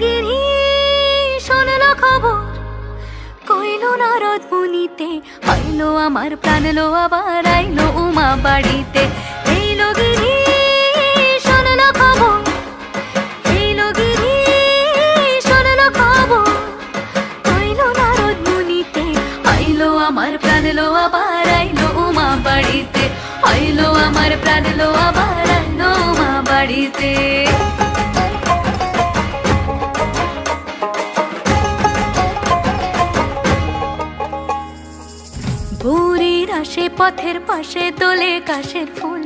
গিরি শোনলো খবর, কইলো নারদ মুনিতে, আইলো আমার প্রাণ লো আবার আইলো উমা বাড়িতে। এইলো গিরি শোনলো খবর, এইলো গিরি শোনলো খবর, কইলো নারদ মুনিতে, আইলো আমার প্রাণ লো আবার আইলো উমা বাড়িতে, আইলো আমার প্রাণ লো আবার আইলো উমা বাড়িতে। ভোরের আসে পথের পাশে তোলে কাশের ফুল,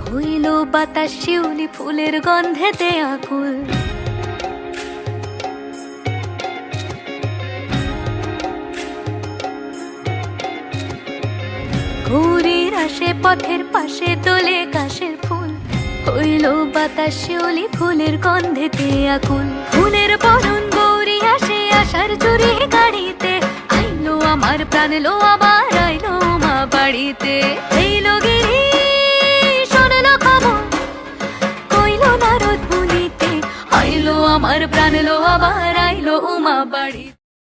হইল বাতাস শিউলি ফুলের গন্ধেতে আকুল। ভোরের আসে পথের পাশে তোলে কাশের ফুল, হইল বাতাস শিউলি ফুলের গন্ধেতে আকুল। ফুলের বরণ গৌরী আসে আশার চুরি গাড়িতে, আইলো আমার প্রাণ লো আবার আইলো মা বাড়িতে। এইলো গিরি শোনলো খবর, কইলো নারদ মুনিতে, আইলো আমার প্রাণ লো আবার আইলো উমা বাড়িতে।